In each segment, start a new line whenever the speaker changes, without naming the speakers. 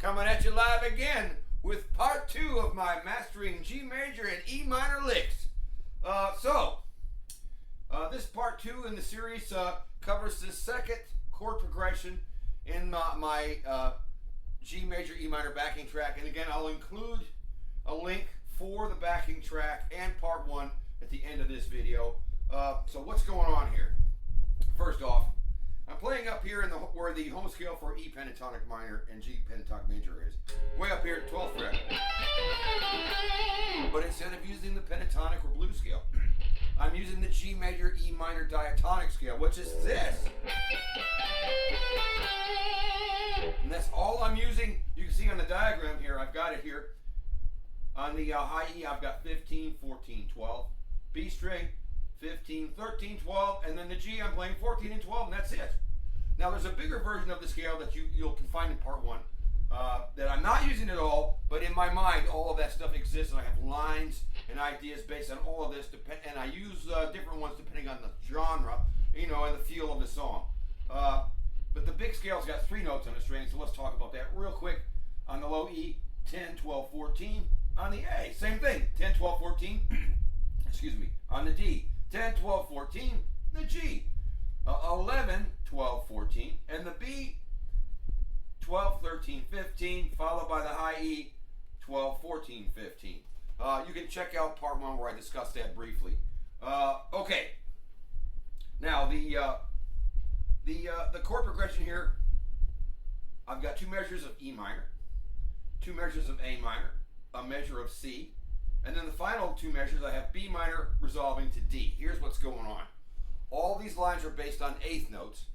coming at you live again with part 2 of my mastering G major and E minor licks. This part 2 in the series covers the second chord progression in my G major, E minor backing track. And again, I'll include a link for the backing track and part 1 at the end of this video. So what's going on here? First off, I'm playing up here in where the home scale for E pentatonic minor and G pentatonic major is. Way up here at 12th fret. But instead of using the pentatonic or blues scale, I'm using the G major, E minor diatonic scale, which is this. And that's all I'm using. You can see on the diagram here, I've got it here. On the high E, I've got 15, 14, 12. B string, 15, 13, 12, and then the G, I'm playing 14 and 12, and that's it. Now, there's a bigger version of the scale that you'll find in part 1 that I'm not using at all, but in my mind, all of that stuff exists, and I have lines and ideas based on all of this, and I use different ones depending on the genre, and the feel of the song. But the big scale's got 3 notes on the string, so let's talk about that real quick. On the low E, 10, 12, 14. On the A, same thing, 10, 12, 14. Excuse me. On the D, 10, 12, 14. The G, 11, 12, 14. And the B, 12, 13, 15, followed by the high E, 12, 14, 15. You can check out part 1 where I discussed that briefly. Okay. Now the chord progression here, I've got 2 measures of E minor, 2 measures of A minor, a measure of C, and then the final 2 measures I have B minor resolving to D. Here's what's going on. All these lines are based on 1/8 notes,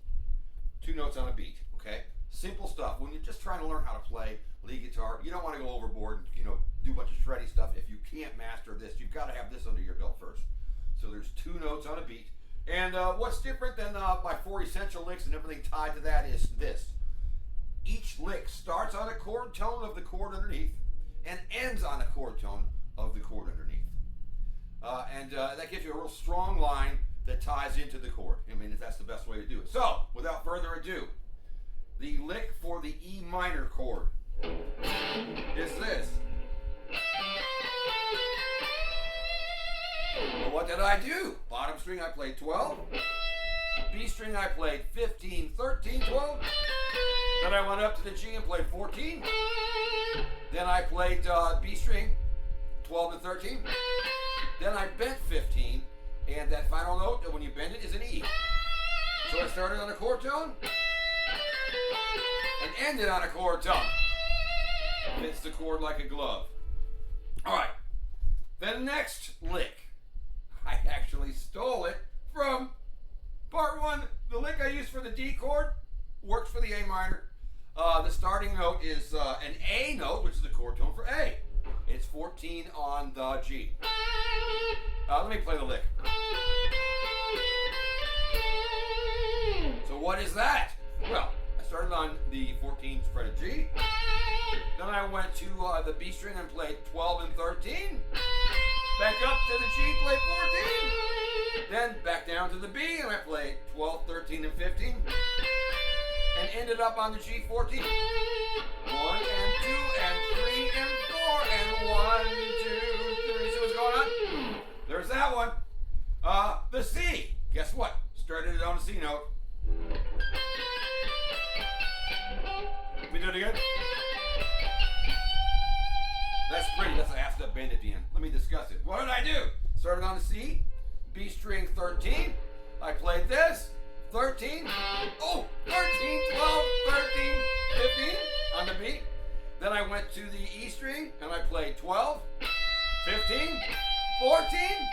2 notes on a beat, okay? Simple stuff. When you're just trying to learn how to play lead guitar, you don't want to go overboard and do a bunch of shreddy stuff. If you can't master this, you've got to have this under your belt first. So there's 2 notes on a beat. And what's different than my 4 essential licks and everything tied to that is this. Each lick starts on a chord tone of the chord underneath and ends on a chord tone of the chord underneath. That gives you a real strong line that ties into the chord. I mean, that's the best way to do it. So, without further ado, the lick for the E minor chord is this. Well, what did I do? Bottom string I played 12. B string I played 15, 13, 12. Then I went up to the G and played 14. Then I played B string 12 and 13. Then I bent 15. And that final note, when you bend it, is an E. So I started on a chord tone and ended on a chord tone. Fits the chord like a glove. All right. The next lick, I actually stole it from part 1. The lick I used for the D chord works for the A minor. The starting note is an A note, which is the chord tone for A. It's 14 on the G. Let me play the lick. So what is that? Well, I started on the 14th fret of G. Then I went to the B string and played 12 and 13. Back up to the G, played 14. Then back down to the B and I played 12, 13, and 15. And ended up on the G, 14. 1 and 2 and 3 and 4 and 1, 2, 3. See what's going on? There's that one. The C. Guess what? Started it on a C note. Let me do it again. That's pretty. That's a half step bend at the end. Let me discuss it. What did I do? Started on the C. B string 13. I played this. 13. Oh, 13, 12, 13, 15 on the B. Then I went to the E string and I played 12, 15, 14.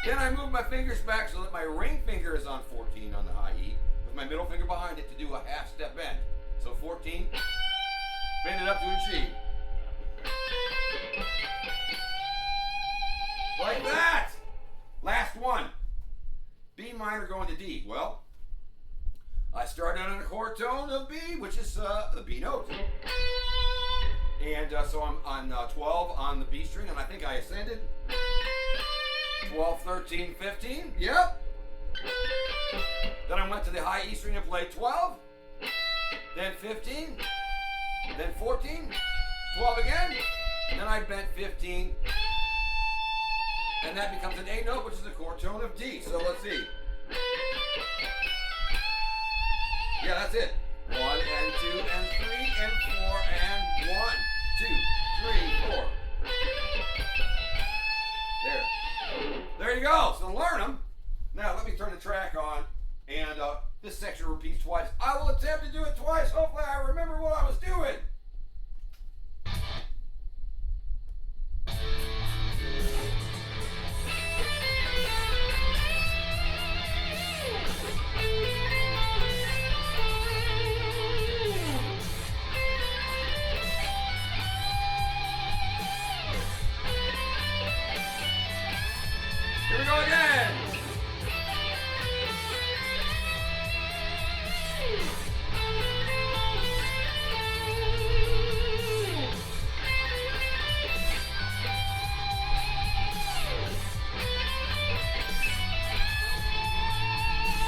Then I moved my fingers back so that my ring finger is on 14 on the high E, with my middle finger behind it to do a half step bend. So 14, bend it up to a G. Like that. Last one. B minor going to D. Well, I started on a chord tone of B, which is the B note. And so I'm on 12 on the B string, and I think I ascended. 12, 13, 15. Yep. Then I went to the high E string and played 12. Then 15. then 14, 12 again, and then I bent 15, and that becomes an A note, which is the chord tone of D. So let's see. Yeah, that's it. 1 and 2 and 3 and 4 and 1, 2, 3, 4. There you go. So learn them. Now let me turn the track on, and this section repeats twice. I will attempt to do it twice. Hopefully I remember what I was doing. Here we go again.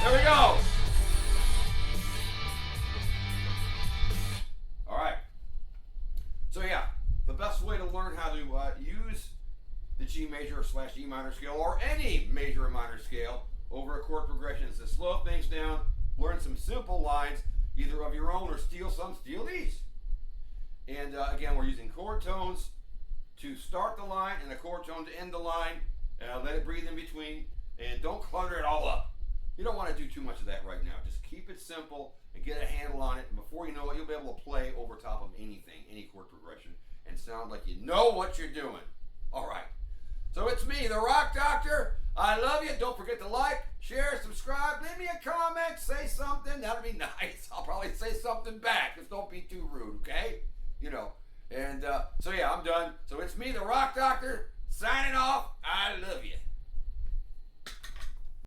There we go. All right. So yeah, the best way to learn how to use the G major / E minor scale, or any major or minor scale, over a chord progression is to slow things down, learn some simple lines, either of your own or steal these. And again, we're using chord tones to start the line and a chord tone to end the line. Let it breathe in between, and don't clutter it all up. You don't want to do too much of that right now. Just keep it simple and get a handle on it, and before you know it, you'll be able to play over top of anything, any chord progression, and sound like you know what you're doing. All right. So it's me, the Rock Doctor. I love you. Don't forget to like, share, subscribe. Leave me a comment. Say something. That'll be nice. I'll probably say something back. Just don't be too rude, okay? You know. And so yeah, I'm done. So it's me, the Rock Doctor, signing off.